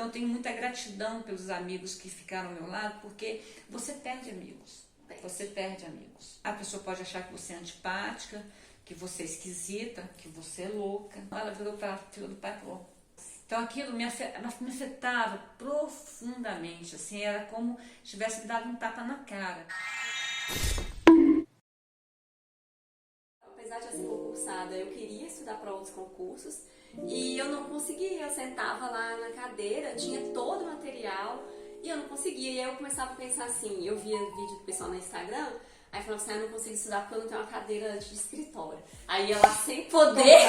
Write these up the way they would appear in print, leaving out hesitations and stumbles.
Então, eu tenho muita gratidão pelos amigos que ficaram ao meu lado, porque você perde amigos. Você perde amigos. A pessoa pode achar que você é antipática, que você é esquisita, que você é louca. Ela virou para a filha do pai e falou. Então aquilo me afetava profundamente, assim, era como se tivesse me dado um tapa na cara. Apesar de eu ser concursada, eu queria estudar para outros concursos e eu não conseguia. Eu sentava lá na cadeira, tinha todo o material e eu não conseguia. E aí eu começava a pensar assim, eu via vídeo do pessoal no Instagram, aí eu falava assim, eu não consigo estudar porque eu não tenho uma cadeira de escritório. Aí eu lá sem poder,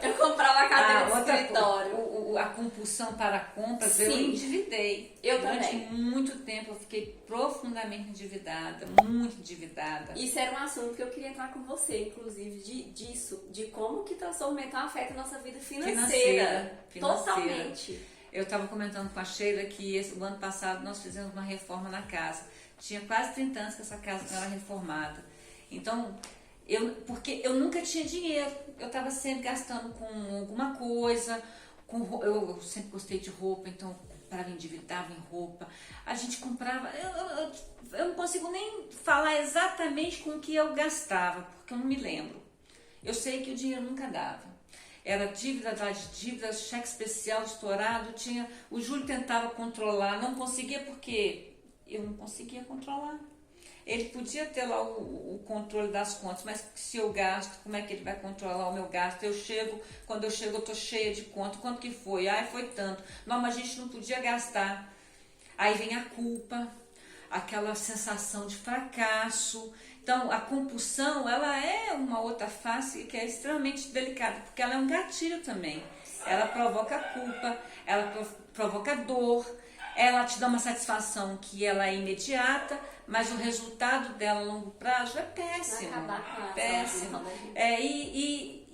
eu comprava a cadeira de escritório. A compulsão para compras, Sim. eu endividei. Durante também. Muito tempo eu fiquei profundamente endividada, muito endividada. Isso era um assunto que eu queria entrar com você, inclusive, de como que transtorno mental afeta a nossa vida financeira. Totalmente. Eu estava comentando com a Sheila que o ano passado nós fizemos uma reforma na casa. Tinha quase 30 anos que essa casa não era reformada. Então, porque eu nunca tinha dinheiro. Eu estava sempre gastando com alguma coisa. Eu sempre gostei de roupa, então comprava, endividava em roupa. A gente comprava... Eu não consigo nem falar exatamente com o que eu gastava, porque eu não me lembro. Eu sei que o dinheiro nunca dava. Era dívida atrás de dívida, cheque especial estourado. O Júlio tentava controlar, não conseguia porque eu não conseguia controlar. Ele podia ter lá o controle das contas, mas se eu gasto, como é que ele vai controlar o meu gasto? Quando eu chego eu estou cheia de conta, quanto que foi? Ai, foi tanto. Não, mas a gente não podia gastar. Aí vem a culpa, aquela sensação de fracasso. Então, a compulsão, ela é uma outra face que é extremamente delicada, porque ela é um gatilho também. Ela provoca culpa, ela provoca dor, ela te dá uma satisfação que ela é imediata, mas o resultado dela a longo prazo é péssimo. Vai acabar com péssimo. E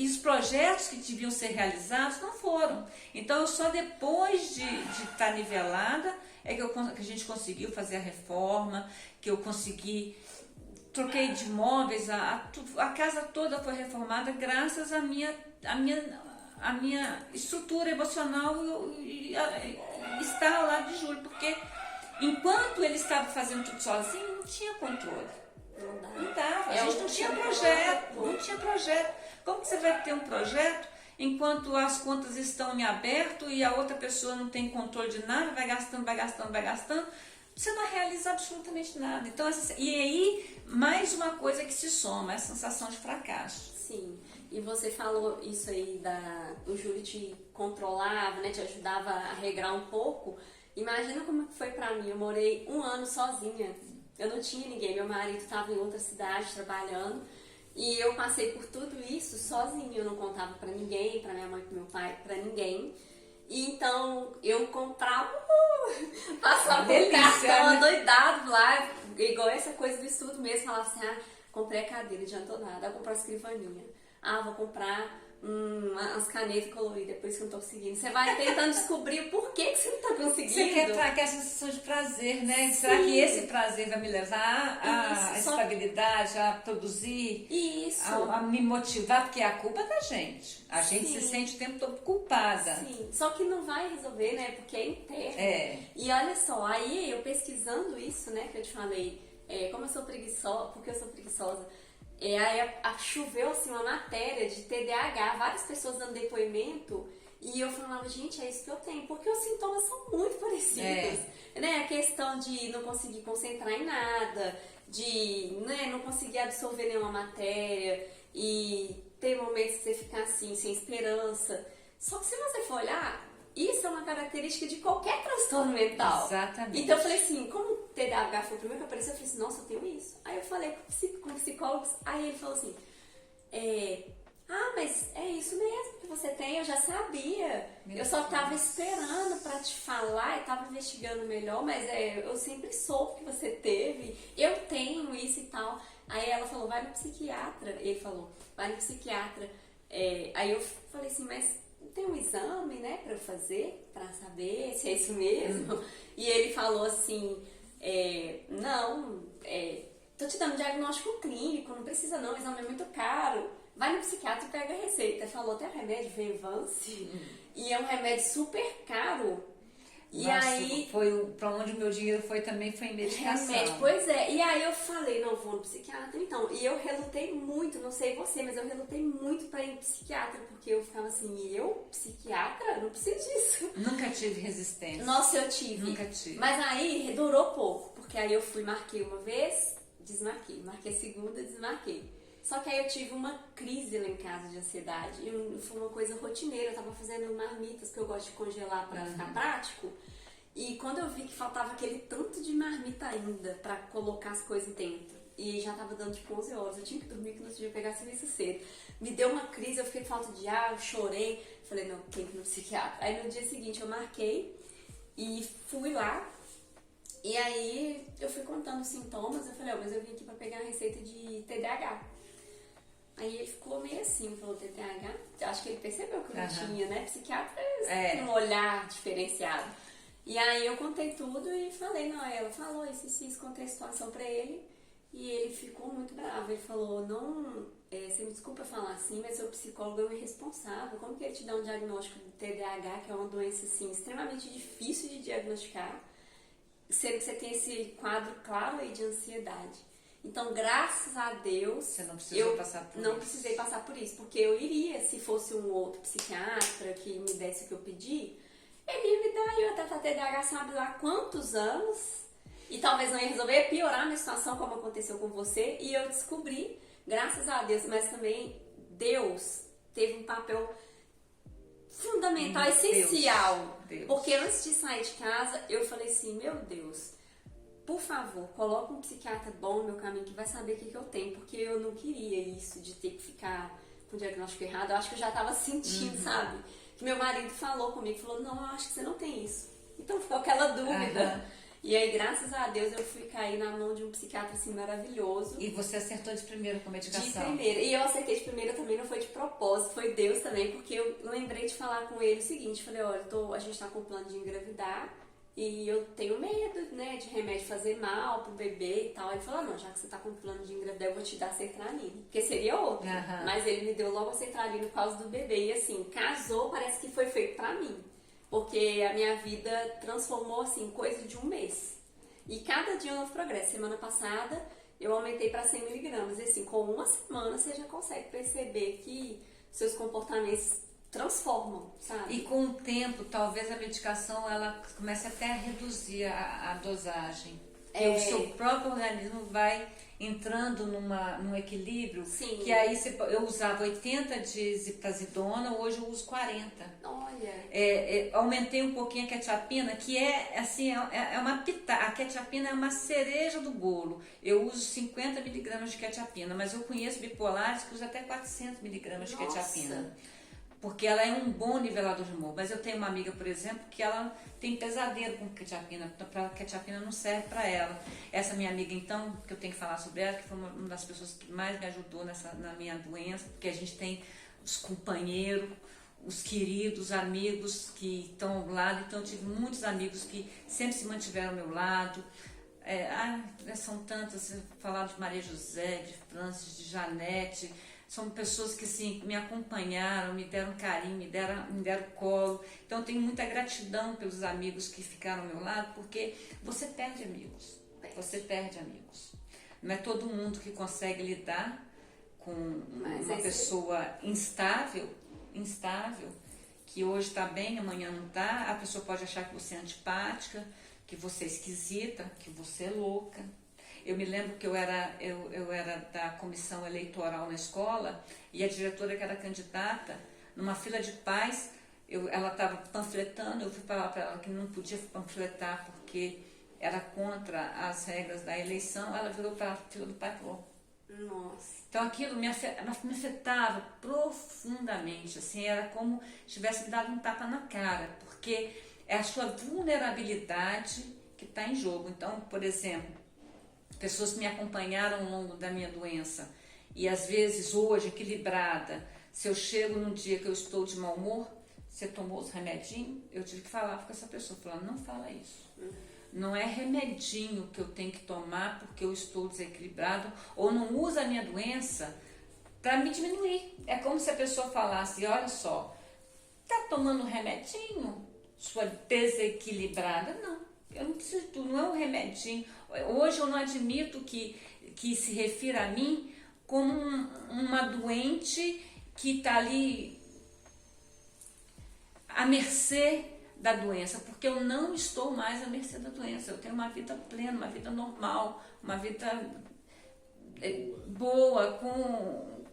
os projetos que deviam ser realizados não foram. Então, só depois de estar nivelada é que a gente conseguiu fazer a reforma, que eu consegui... Troquei de móveis, a casa toda foi reformada graças à minha estrutura emocional e estar ao lado de Júlio, porque enquanto ele estava fazendo tudo sozinho, não tinha controle. Não dava. A gente não tinha projeto, não tinha projeto. Como que você vai ter um projeto enquanto as contas estão em aberto e a outra pessoa não tem controle de nada, vai gastando, vai gastando, vai gastando? Você não realiza absolutamente nada. Então, e aí, mais uma coisa que se soma, é a sensação de fracasso. Sim, e você falou isso aí, o Júlio te controlava, né, te ajudava a regrar um pouco. Imagina como foi pra mim, eu morei 1 ano sozinha, eu não tinha ninguém, meu marido estava em outra cidade trabalhando, e eu passei por tudo isso sozinha, eu não contava pra ninguém, pra minha mãe, pro meu pai, pra ninguém. E então eu comprava, passava o cartão doidado lá, igual essa coisa do estudo mesmo, falava assim, comprei a cadeira, não adiantou nada, vou comprar a escrivaninha, vou comprar umas canetas coloridas, depois que eu não tô conseguindo. Você vai tentando descobrir por que você não tá conseguindo. Você quer trazer essa sensação de prazer, né? Sim. Será que esse prazer vai me levar à estabilidade, a produzir, a me motivar? Porque a culpa é da gente. A gente se sente o tempo todo culpada. Sim, só que não vai resolver, né? Porque é interno. E olha só, aí eu pesquisando isso, né, que eu te falei, como eu sou preguiçosa, porque eu sou preguiçosa, aí choveu assim uma matéria de TDAH, várias pessoas dando depoimento, e eu falava, gente, é isso que eu tenho, porque os sintomas são muito parecidos, né? A questão de não conseguir concentrar em nada, de não conseguir absorver nenhuma matéria, e ter momentos que você fica assim, sem esperança. Só que se você for olhar, isso é uma característica de qualquer transtorno mental. Exatamente. Então eu falei assim, como o TDAH foi o primeiro que apareceu, eu falei assim, nossa, eu tenho isso. Aí eu falei com psicólogos, aí ele falou assim, mas é isso mesmo que você tem, eu já sabia. Eu só tava esperando pra te falar e tava investigando melhor, mas eu sempre soube que você teve, eu tenho isso e tal. Aí ela falou, vai no psiquiatra. Ele falou, vai no psiquiatra. Aí eu falei assim, mas tem um exame, né, pra eu fazer, pra saber se é isso mesmo. E ele falou assim, não, tô te dando diagnóstico clínico, não precisa não, o exame é muito caro. Vai no psiquiatra e pega a receita. Falou até o remédio Venvance, e é um remédio super caro. E Nossa, aí... pra onde o meu dinheiro foi também foi em medicação. Remédio, pois é. E aí eu falei, não, vou no psiquiatra então. E eu relutei muito, não sei você, mas eu relutei muito pra ir no psiquiatra, porque eu ficava assim, psiquiatra? Não preciso disso. Nunca tive resistência. Nossa, eu tive. Nunca tive. Mas aí durou pouco, porque aí eu fui, marquei uma vez, desmarquei. Marquei a segunda, desmarquei. Só que aí eu tive uma crise lá em casa de ansiedade. E foi uma coisa rotineira. Eu tava fazendo marmitas que eu gosto de congelar pra ficar prático. E quando eu vi que faltava aquele tanto de marmita ainda pra colocar as coisas dentro, e já tava dando tipo 11 horas, eu tinha que dormir que no outro dia pegar serviço cedo. Me deu uma crise, eu fiquei com falta de ar, eu chorei. Falei, não, tem que ir no psiquiatra. Aí no dia seguinte eu marquei e fui lá. E aí eu fui contando os sintomas. Eu falei, mas eu vim aqui pra pegar a receita de TDAH. Aí ele ficou meio assim, falou TDAH. Acho que ele percebeu que eu não tinha, né? Psiquiatra tem um olhar diferenciado. E aí eu contei tudo e falei, não, ela falou isso, contei a situação pra ele. E ele ficou muito bravo. Ele falou, não, você me desculpa falar assim, mas seu psicólogo é um irresponsável. Como que ele te dá um diagnóstico de TDAH, que é uma doença assim, extremamente difícil de diagnosticar, sendo que você tem esse quadro claro aí de ansiedade. Então, graças a Deus, você não precisou passar por não isso. precisei passar por isso, porque eu iria, se fosse um outro psiquiatra que me desse o que eu pedi, ele ia me dar, eu até TDAH sabe lá quantos anos, e talvez não ia resolver, ia piorar a minha situação como aconteceu com você, e eu descobri, graças a Deus, mas também Deus teve um papel fundamental, essencial, porque antes de sair de casa, eu falei assim, meu Deus, por favor, coloca um psiquiatra bom no meu caminho que vai saber o que eu tenho, porque eu não queria isso de ter que ficar com o diagnóstico errado. Eu acho que eu já tava sentindo, sabe? Que meu marido falou comigo, falou, não, eu acho que você não tem isso. Então ficou aquela dúvida. E aí, graças a Deus, eu fui cair na mão de um psiquiatra assim maravilhoso. E você acertou de primeira com a medicação? De primeira. E eu acertei de primeira também, não foi de propósito, foi Deus também, porque eu lembrei de falar com ele o seguinte, falei, olha, a gente tá com plano de engravidar, e eu tenho medo, né, de remédio fazer mal pro bebê e tal. Ele falou, não, já que você tá com plano de engravidar, eu vou te dar sertralina. Porque seria outro. Mas ele me deu logo a sertralina por causa do bebê. E assim, casou, parece que foi feito pra mim. Porque a minha vida transformou, assim, coisa de um mês. E cada dia um novo progresso. Semana passada, eu aumentei pra 100 miligramas. E assim, com uma semana, você já consegue perceber que seus comportamentos transformam, sabe? E com o tempo, talvez a medicação ela comece até a reduzir a dosagem. O seu próprio organismo vai entrando num equilíbrio. Sim. Que aí eu usava 80 de ziprasidona, hoje eu uso 40. Olha. Aumentei um pouquinho a quetiapina, que é assim, é uma pitada. A quetiapina é uma cereja do bolo. Eu uso 50 miligramas de quetiapina, mas eu conheço bipolares que usam até 400 miligramas de quetiapina. Porque ela é um bom nivelador de humor. Mas eu tenho uma amiga, por exemplo, que ela tem pesadelo com quetiapina. A quetiapina não serve para ela. Essa minha amiga, então, que eu tenho que falar sobre ela, que foi uma das pessoas que mais me ajudou na minha doença, porque a gente tem os companheiros, os queridos amigos que estão ao lado. Então, eu tive muitos amigos que sempre se mantiveram ao meu lado. São tantas, falar de Maria José, de Francis, de Janete. São pessoas que assim, me acompanharam, me deram carinho, me deram colo. Então eu tenho muita gratidão pelos amigos que ficaram ao meu lado, porque você perde amigos. Você perde amigos. Não é todo mundo que consegue lidar com uma pessoa instável, que hoje está bem, amanhã não está. A pessoa pode achar que você é antipática, que você é esquisita, que você é louca. Eu me lembro que eu era da comissão eleitoral na escola e a diretora que era candidata, numa fila de pais, ela estava panfletando, eu fui falar para ela que não podia panfletar porque era contra as regras da eleição, ela virou para a fila do pai e falou, nossa. Então aquilo me afetava profundamente, assim, era como se tivesse me dado um tapa na cara, porque é a sua vulnerabilidade que está em jogo. Então, por exemplo, pessoas que me acompanharam ao longo da minha doença e às vezes hoje equilibrada, se eu chego num dia que eu estou de mau humor, você tomou os remedinhos, eu tive que falar com essa pessoa, falando, não fala isso. Não é remedinho que eu tenho que tomar porque eu estou desequilibrado ou não usa a minha doença para me diminuir. É como se a pessoa falasse, olha só, tá tomando remedinho sua desequilibrada. Não, eu não preciso de tudo, não é um remedinho. Hoje eu não admito que se refira a mim como uma doente que está ali à mercê da doença, porque eu não estou mais à mercê da doença. Eu tenho uma vida plena, uma vida normal, uma vida boa, com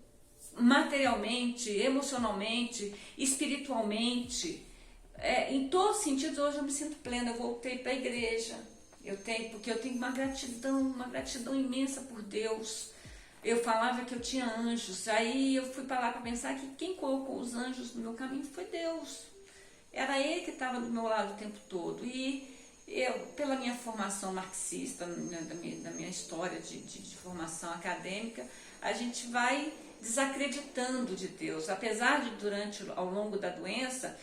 materialmente, emocionalmente, espiritualmente, em todos os sentidos. Hoje eu me sinto plena. Eu voltei para a igreja, porque eu tenho uma gratidão imensa por Deus. Eu falava que eu tinha anjos, aí eu fui para lá para pensar que quem colocou os anjos no meu caminho foi Deus. Era Ele que estava do meu lado o tempo todo. E eu, pela minha formação marxista, da minha história de formação acadêmica, a gente vai desacreditando de Deus. Apesar de, ao longo da doença,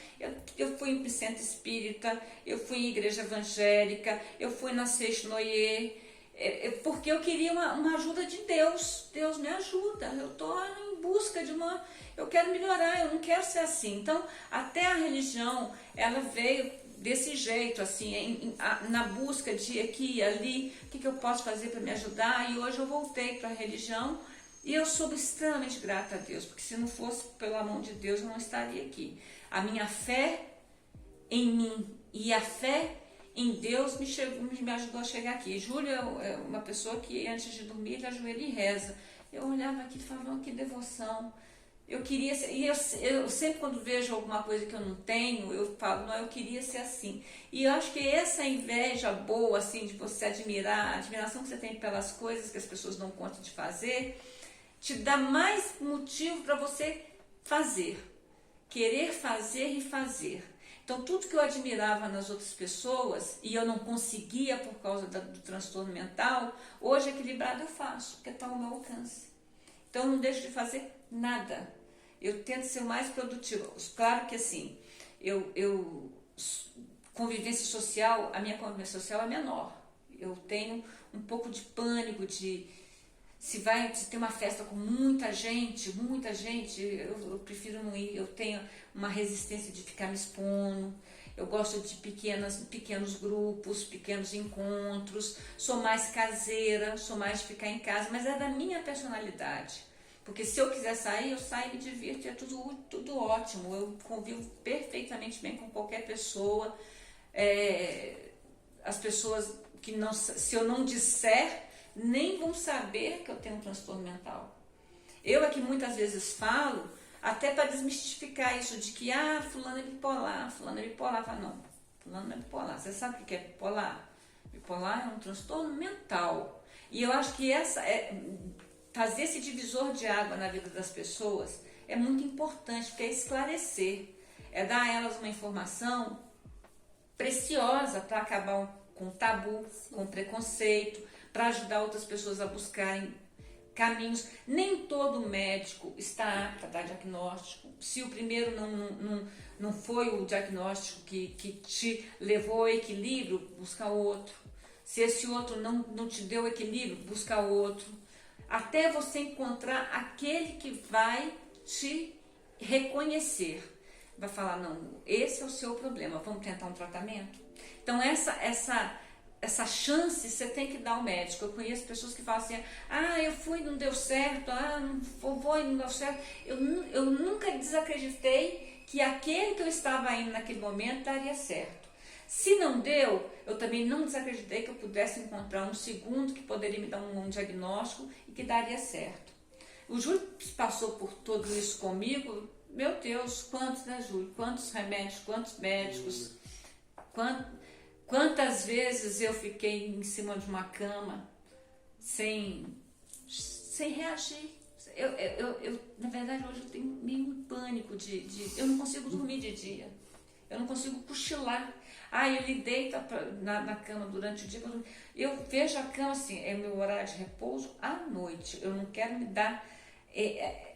eu fui em centro espírita, eu fui em igreja evangélica, eu fui na Seixnoye, porque eu queria uma ajuda de Deus. Deus me ajuda, eu estou em busca eu quero melhorar, eu não quero ser assim. Então, até a religião, ela veio desse jeito, assim, na busca de aqui e ali, o que eu posso fazer para me ajudar. E hoje eu voltei para a religião e eu sou extremamente grata a Deus, porque se não fosse pela mão de Deus, eu não estaria aqui. A minha fé em mim e a fé em Deus me ajudou a chegar aqui. Júlia é uma pessoa que antes de dormir ele ajoelha e reza. Eu olhava aqui e falava, que devoção. Eu queria ser, e eu sempre quando vejo alguma coisa que eu não tenho, eu falo, não, eu queria ser assim. E eu acho que essa inveja boa, assim, de você admirar, a admiração que você tem pelas coisas que as pessoas dão conta de fazer, te dá mais motivo para você fazer, querer fazer e fazer. Então, tudo que eu admirava nas outras pessoas e eu não conseguia por causa do transtorno mental, hoje equilibrado eu faço, porque está ao meu alcance. Então, eu não deixo de fazer nada. Eu tento ser o mais produtiva. Claro que assim, convivência social, a minha convivência social é menor. Eu tenho um pouco de pânico se ter uma festa com muita gente, eu prefiro não ir. Eu tenho uma resistência de ficar me expondo. Eu gosto de pequenos grupos, pequenos encontros. Sou mais caseira, sou mais de ficar em casa, mas é da minha personalidade. Porque se eu quiser sair, eu saio e me divirto, é tudo ótimo. Eu convivo perfeitamente bem com qualquer pessoa. As pessoas que não, se eu não disser, nem vão saber que eu tenho um transtorno mental. Eu é que muitas vezes falo, até para desmistificar isso de que, fulano é bipolar, fulano é bipolar. Falo, não, fulano não é bipolar. Você sabe o que é bipolar? Bipolar é um transtorno mental. E eu acho que fazer esse divisor de água na vida das pessoas é muito importante, porque é esclarecer, é dar a elas uma informação preciosa para acabar com o tabu, com o preconceito, para ajudar outras pessoas a buscarem caminhos. Nem todo médico está apto a dar diagnóstico. Se o primeiro não foi o diagnóstico que te levou ao equilíbrio, busca outro. Se esse outro não te deu equilíbrio, busca outro. Até você encontrar aquele que vai te reconhecer. Vai falar, não, esse é o seu problema, vamos tentar um tratamento? Então, essa chance você tem que dar ao médico. Eu conheço pessoas que falam assim, eu fui e não deu certo, não foi e não deu certo. Eu nunca desacreditei que aquele que eu estava indo naquele momento daria certo. Se não deu, eu também não desacreditei que eu pudesse encontrar um segundo que poderia me dar um diagnóstico e que daria certo. O Júlio passou por tudo isso comigo. Meu Deus, quantos, né, Júlio? Quantos remédios, quantos médicos, quantas vezes eu fiquei em cima de uma cama sem reagir. Na verdade, hoje eu tenho meio um pânico eu não consigo dormir de dia. Eu não consigo cochilar. Ele deita na cama durante o dia. Eu vejo a cama assim, é meu horário de repouso à noite. Eu não quero me dar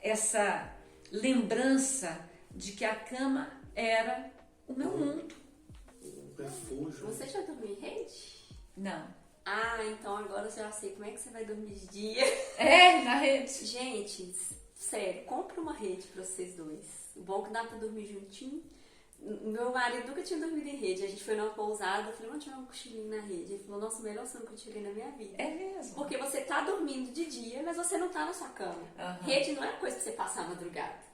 essa lembrança de que a cama era o meu mundo. Refúgio. Você já dormiu em rede? Não. Então agora eu já sei como é que você vai dormir de dia. Na rede. Gente, sério, compra uma rede para vocês dois. O bom é que dá para dormir juntinho. Meu marido nunca tinha dormido em rede. A gente foi numa pousada, eu falei, vamos tirar um cochilinho na rede. Ele falou, nossa, o melhor sono que eu tirei na minha vida. É mesmo? Porque você tá dormindo de dia, mas você não tá na sua cama. Rede não é coisa pra você passar a madrugada.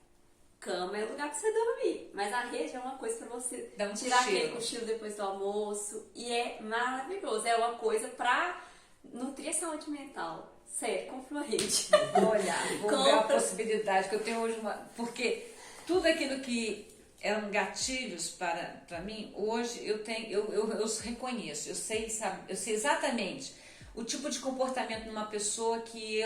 Cama é o lugar pra você dormir. Mas a rede é uma coisa pra você Dá um tirar cochilo. aquele cochilo depois do almoço. E é maravilhoso. É uma coisa pra nutrir a saúde mental. Sério, compra uma rede. Olha, vou ver a possibilidade que eu tenho hoje porque tudo aquilo que eram gatilhos para mim, hoje eu reconheço, eu sei exatamente o tipo de comportamento de uma pessoa que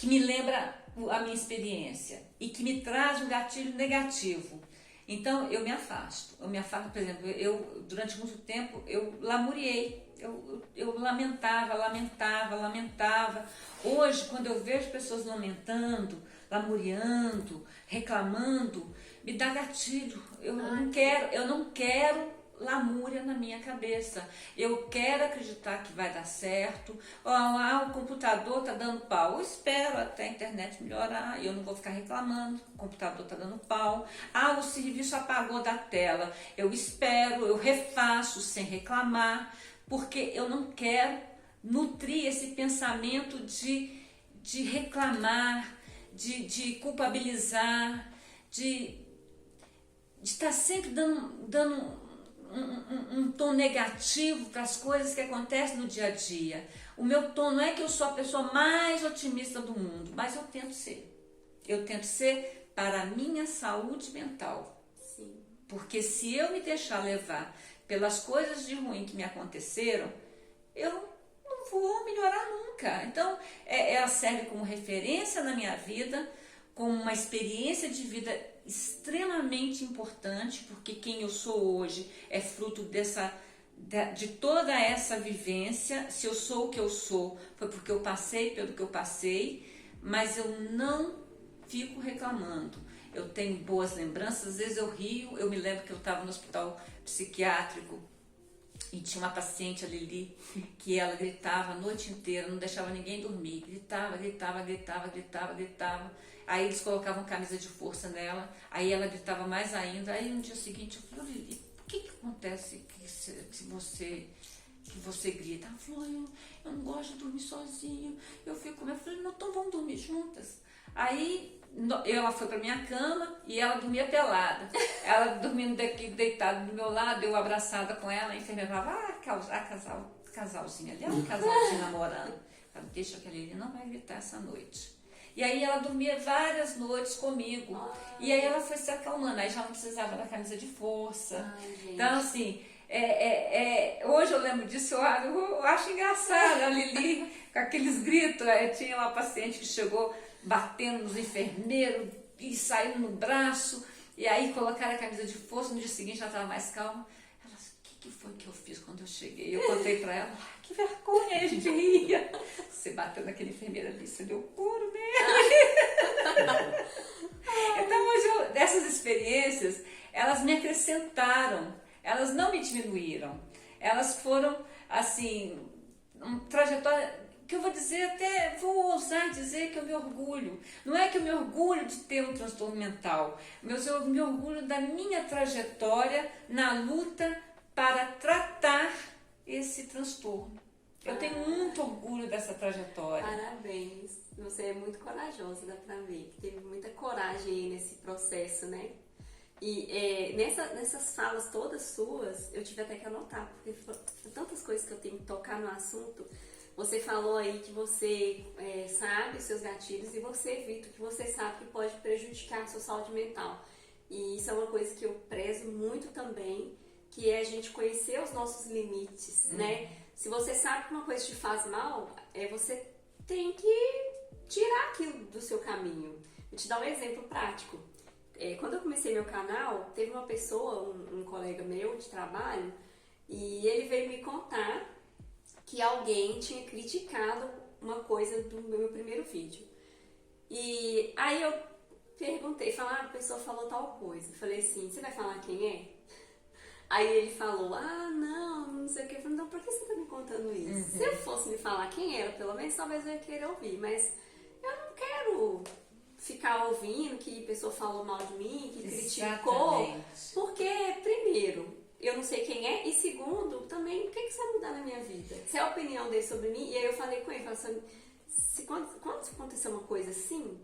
me lembra a minha experiência e que me traz um gatilho negativo. Então eu me afasto, por exemplo, durante muito tempo eu lamuriei. Eu lamentava. Hoje, quando eu vejo pessoas lamentando, lamuriando, reclamando, me dá gatilho. Eu não quero lamúria na minha cabeça. Eu quero acreditar que vai dar certo. O computador tá dando pau. Eu espero até a internet melhorar. Eu não vou ficar reclamando. O computador tá dando pau. O serviço apagou da tela. Eu espero, eu refaço sem reclamar. Porque eu não quero nutrir esse pensamento de reclamar, de culpabilizar, de estar sempre dando um tom negativo para as coisas que acontecem no dia a dia. O meu tom não é que eu sou a pessoa mais otimista do mundo, mas eu tento ser. Eu tento ser para a minha saúde mental. Sim. Porque se eu me deixar levar pelas coisas de ruim que me aconteceram, eu não vou melhorar nunca. Então, ela serve como referência na minha vida, como uma experiência de vida extremamente importante, porque quem eu sou hoje é fruto de toda essa vivência. Se eu sou o que eu sou, foi porque eu passei pelo que eu passei, mas eu não fico reclamando. Eu tenho boas lembranças, às vezes eu rio. Eu me lembro que eu estava no hospital psiquiátrico e tinha uma paciente, a Lili, que ela gritava a noite inteira, não deixava ninguém dormir, gritava. Aí eles colocavam camisa de força nela, aí ela gritava mais ainda. Aí no dia seguinte eu falei, Lili, por que acontece que você grita? Ela falou, eu não gosto de dormir sozinho, eu fico com ela. Eu falei, não, então vamos dormir juntas. Aí ela foi pra minha cama e ela dormia pelada. Ela dormindo daqui, deitada do meu lado, eu abraçada com ela, a enfermeira falava, casalzinho ali, um casalzinho namorando. Eu falei, deixa que ele não vai gritar essa noite. E aí ela dormia várias noites comigo. E aí ela foi se acalmando, aí já não precisava da camisa de força. Então assim, hoje eu lembro disso, eu acho engraçado a Lili com aqueles gritos. Tinha uma paciente que chegou batendo nos enfermeiros e saindo no braço, e aí colocaram a camisa de força. No dia seguinte ela estava mais calma. Ela disse, o que foi que eu fiz quando eu cheguei? Eu contei para ela, que vergonha, aí a gente ria. Você bateu naquele enfermeiro ali, você deu couro nele. Então hoje, essas experiências, elas me acrescentaram, elas não me diminuíram. Elas foram, assim, uma trajetória que eu vou dizer, até vou ousar dizer que eu me orgulho. Não é que eu me orgulho de ter um transtorno mental, mas eu me orgulho da minha trajetória na luta para tratar esse transtorno. Eu tenho muito orgulho dessa trajetória. Parabéns. Você é muito corajosa, dá pra ver. Teve muita coragem aí nesse processo, né? E nessas falas todas suas, eu tive até que anotar, porque foram tantas coisas que eu tenho que tocar no assunto. Você falou aí que você sabe os seus gatilhos e você evita o que você sabe que pode prejudicar a sua saúde mental. E isso é uma coisa que eu prezo muito também, que é a gente conhecer os nossos limites, né? Se você sabe que uma coisa te faz mal, você tem que tirar aquilo do seu caminho. Vou te dar um exemplo prático. Quando eu comecei meu canal, teve uma pessoa, um colega meu de trabalho, e ele veio me contar que alguém tinha criticado uma coisa do meu primeiro vídeo. E aí eu perguntei, a pessoa falou tal coisa. Eu falei assim, você vai falar quem é? Aí ele falou, não sei o que. Eu falei, não, por que você tá me contando isso? Se eu fosse me falar quem era, pelo menos talvez eu ia querer ouvir, mas eu não quero ficar ouvindo que a pessoa falou mal de mim, que criticou. Exatamente. Porque, primeiro, eu não sei quem é, e segundo, também, o que você vai mudar na minha vida? Se é a opinião dele sobre mim, e aí eu falei com ele, falei assim, quando acontecer uma coisa assim,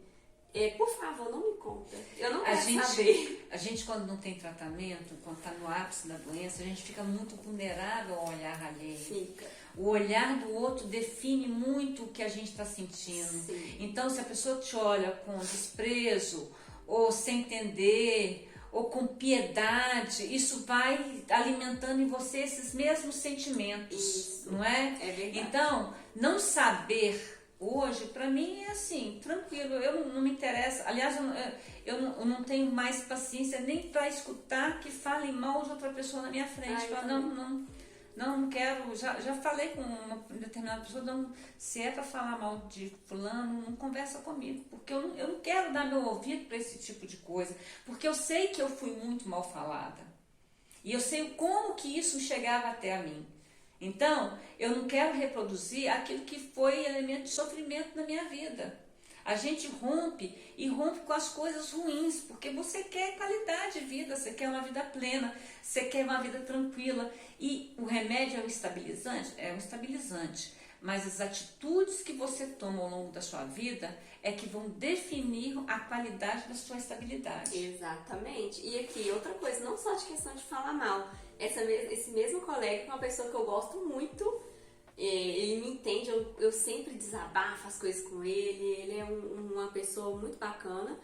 por favor, não me conta. Eu não quero saber. A gente, quando não tem tratamento, quando está no ápice da doença, a gente fica muito vulnerável ao olhar alheio. Fica. O olhar do outro define muito o que a gente está sentindo. Sim. Então, se a pessoa te olha com desprezo, ou sem entender, ou com piedade, isso vai alimentando em você esses mesmos sentimentos, Isso. não é? É verdade. Então, não saber hoje, para mim, é assim, tranquilo, eu não me interessa. Aliás, eu não tenho mais paciência nem para escutar que falem mal de outra pessoa na minha frente. Não quero, já falei com uma determinada pessoa, se é para falar mal de fulano, não conversa comigo, porque eu não quero dar meu ouvido para esse tipo de coisa, porque eu sei que eu fui muito mal falada, e eu sei como que isso chegava até a mim. Então, eu não quero reproduzir aquilo que foi elemento de sofrimento na minha vida. A gente rompe com as coisas ruins, porque você quer qualidade de vida, você quer uma vida plena, você quer uma vida tranquila. E o remédio é um estabilizante? É um estabilizante. Mas as atitudes que você toma ao longo da sua vida é que vão definir a qualidade da sua estabilidade. Exatamente. E aqui, outra coisa, não só de questão de falar mal. Esse mesmo colega, que é uma pessoa que eu gosto muito, ele me entende, eu sempre desabafo as coisas com ele é uma pessoa muito bacana,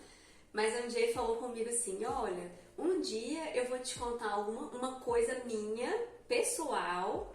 mas um dia ele falou comigo assim, olha, um dia eu vou te contar uma coisa minha, pessoal,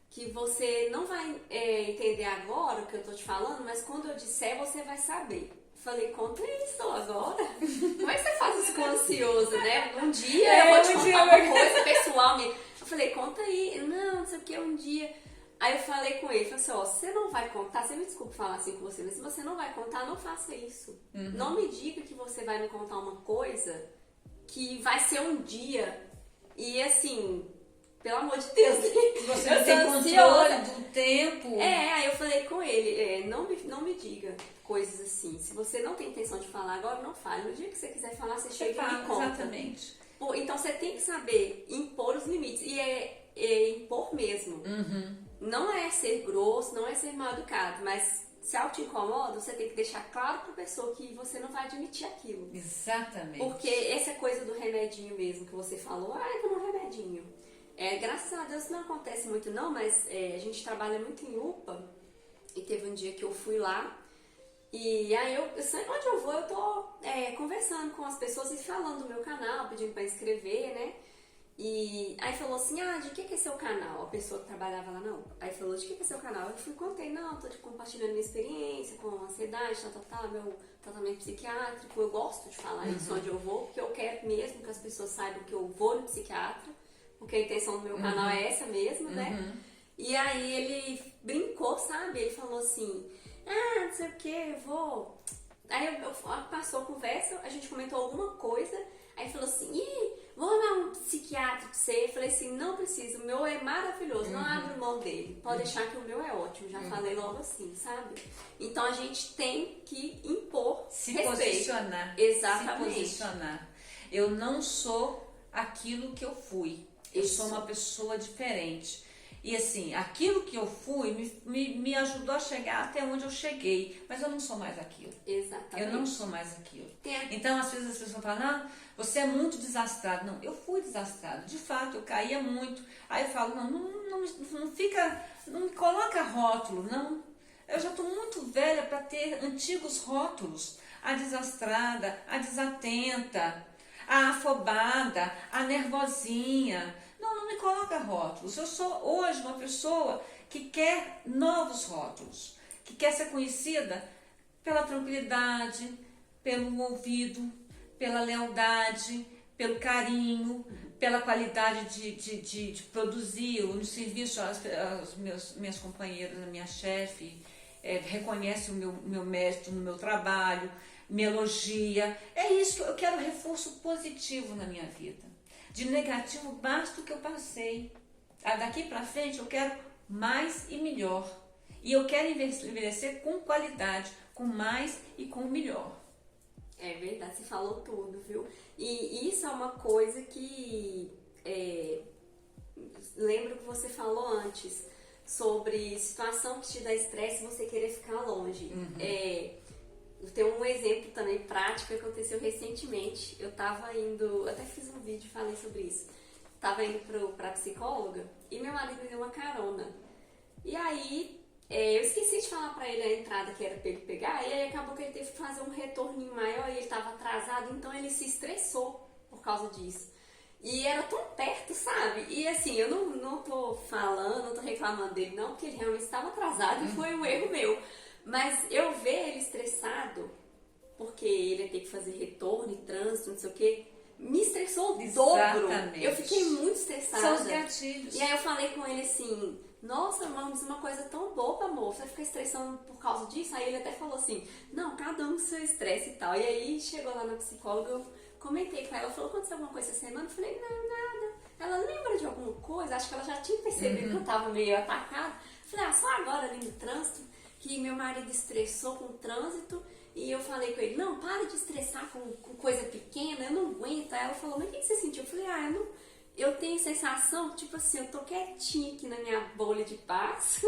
que você não vai entender agora o que eu tô te falando, mas quando eu disser você vai saber. Falei, conta isso agora. Como é que você faz isso com ansioso, né? Um dia eu vou te contar uma coisa pessoal minha. Eu falei, conta aí. Não sei o que, um dia. Aí eu falei com ele, falei assim, ó, você não vai contar, você me desculpa falar assim com você, mas se você não vai contar, não faça isso. Uhum. Não me diga que você vai me contar uma coisa que vai ser um dia e assim, pelo amor de Deus, você não tem controle do tempo. Aí eu falei com ele, não me diga coisas assim. Se você não tem intenção de falar agora, não fale. No dia que você quiser falar, você chega e me conta. Exatamente. Então você tem que saber impor os limites. E é impor mesmo. Uhum. Não é ser grosso, não é ser mal educado, mas se algo te incomoda, você tem que deixar claro pra pessoa que você não vai admitir aquilo. Exatamente. Porque essa coisa do remedinho mesmo que você falou, toma um remedinho. Graças a Deus não acontece muito não, mas a gente trabalha muito em UPA e teve um dia que eu fui lá e aí eu sempre onde eu vou eu tô conversando com as pessoas e falando do meu canal, pedindo pra inscrever, né? E aí falou assim, de que é seu canal? A pessoa que trabalhava lá na UPA. Aí falou, de que é seu canal? Eu fui contei, não, tô compartilhando minha experiência com ansiedade, meu tratamento psiquiátrico. Eu gosto de falar isso onde eu vou, porque eu quero mesmo que as pessoas saibam que eu vou no psiquiatra, porque a intenção do meu canal é essa mesmo, né? E aí ele brincou, sabe? Ele falou assim, não sei o que, eu vou... Aí passou a conversa, a gente comentou alguma coisa, aí falou assim, vou arrumar um psiquiatra pra você. Eu falei assim, não precisa, o meu é maravilhoso, não abro mão dele. Pode deixar que o meu é ótimo, já falei logo assim, sabe? Então a gente tem que impor respeito. Posicionar. Exatamente. Se posicionar. Eu não sou aquilo que eu fui. Eu sou uma pessoa diferente. E assim, aquilo que eu fui me ajudou a chegar até onde eu cheguei. Mas eu não sou mais aquilo. Exatamente. Eu não sou mais aquilo. Então, às vezes as pessoas falam, não, você é muito desastrado. Não, eu fui desastrado. De fato, eu caía muito. Aí eu falo, não me coloca rótulo, não. Eu já estou muito velha para ter antigos rótulos. A desastrada, a desatenta, a afobada, a nervosinha. Não me coloca rótulos. Eu sou hoje uma pessoa que quer novos rótulos, que quer ser conhecida pela tranquilidade, pelo ouvido, pela lealdade, pelo carinho, pela qualidade de produzir no serviço. Minhas companheiras, a minha chefe reconhece o meu mérito no meu trabalho, me elogia. É isso que eu quero, reforço positivo na minha vida. De negativo basta o que eu passei. Daqui para frente eu quero mais e melhor. E eu quero envelhecer com qualidade, com mais e com melhor. É verdade, você falou tudo, viu? E isso é uma coisa que lembro que você falou antes sobre situação que te dá estresse e você querer ficar longe. Eu tenho um exemplo também prático que aconteceu recentemente. Eu tava indo, até fiz um vídeo e falei sobre isso. Tava indo pra psicóloga e meu marido me deu uma carona. E aí eu esqueci de falar pra ele a entrada que era pra ele pegar, e aí acabou que ele teve que fazer um retorninho maior e ele tava atrasado, então ele se estressou por causa disso. E era tão perto, sabe? E assim, eu não tô falando, não tô reclamando dele não, porque ele realmente estava atrasado e foi um erro meu. Mas eu ver ele estressado, porque ele ia ter que fazer retorno e trânsito, não sei o quê, me estressou o dobro. Eu fiquei muito estressada. São os gatilhos. E aí eu falei com ele assim, nossa, vamos uma coisa tão boba, amor, você vai ficar estressando por causa disso? Aí ele até falou assim, não, cada um com seu estresse e tal. E aí chegou lá na psicóloga, eu comentei com ela, falou, aconteceu alguma coisa essa semana? Eu falei, não, nada. Ela lembra de alguma coisa? Acho que ela já tinha percebido que eu tava meio atacada. Eu falei, só agora ali no trânsito, que meu marido estressou com o trânsito. E eu falei com ele, não, para de estressar com coisa pequena, eu não aguento. Aí ela falou, mas o que você sentiu? Eu falei, eu tenho sensação, tipo assim, eu tô quietinha aqui na minha bolha de paz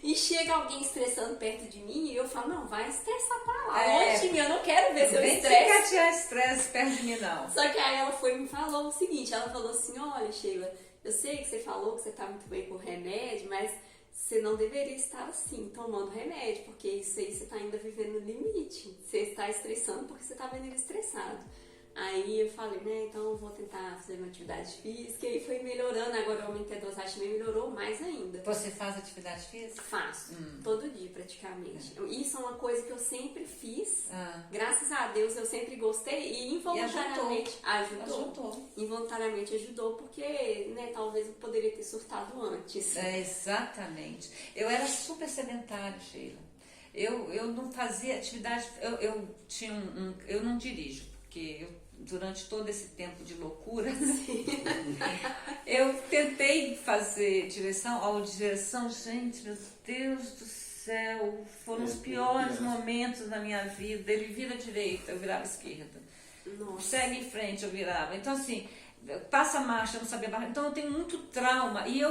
e chega alguém estressando perto de mim e eu falo, não, vai estressar pra lá, longe de mim, eu não quero ver seu estresse. Vem ficar estresse perto de mim, não. Só que aí ela foi e me falou o seguinte, ela falou assim, olha, Sheila, eu sei que você falou que você tá muito bem com o remédio, mas você não deveria estar assim, tomando remédio, porque isso aí você tá ainda vivendo no limite. Você está estressando porque você tá vendo estressado. Aí eu falei, né, então eu vou tentar fazer uma atividade física, e aí foi melhorando, agora eu aumentei a dosagem também, melhorou mais ainda. Você faz atividade física? Faço, todo dia praticamente. Isso é uma coisa que eu sempre fiz, graças a Deus eu sempre gostei e involuntariamente ajudou. Involuntariamente ajudou porque, né, talvez eu poderia ter surtado antes. Exatamente. Eu era super sedentária, Sheila. Eu não fazia atividade, eu não dirijo, porque durante todo esse tempo de loucura, eu tentei fazer direção, gente, meu Deus do céu, foram os piores momentos da minha vida. Ele vira à direita, eu virava à esquerda. Nossa. Segue em frente, eu virava. Então assim, passa a marcha, eu não sabia barrar. Então eu tenho muito trauma. E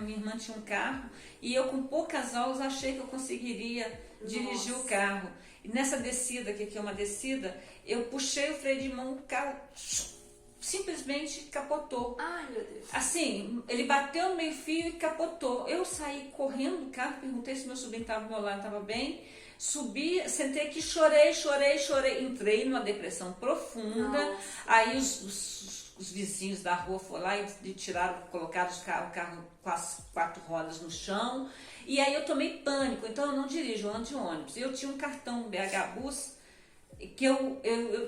minha irmã tinha um carro, e eu com poucas aulas achei que eu conseguiria dirigir o carro. E nessa descida, que aqui é uma descida, eu puxei o freio de mão, o carro simplesmente capotou. Ai, meu Deus. Assim, ele bateu no meio-fio e capotou. Eu saí correndo do carro, perguntei se meu sobrinho estava do meu lado, estava bem. Subi, sentei aqui, chorei. Entrei numa depressão profunda. Nossa. Aí os vizinhos da rua foram lá e colocaram o carro com as 4 rodas no chão. E aí eu tomei pânico, então eu não dirijo, eu ando de ônibus. Eu tinha um cartão BH Bus, que eu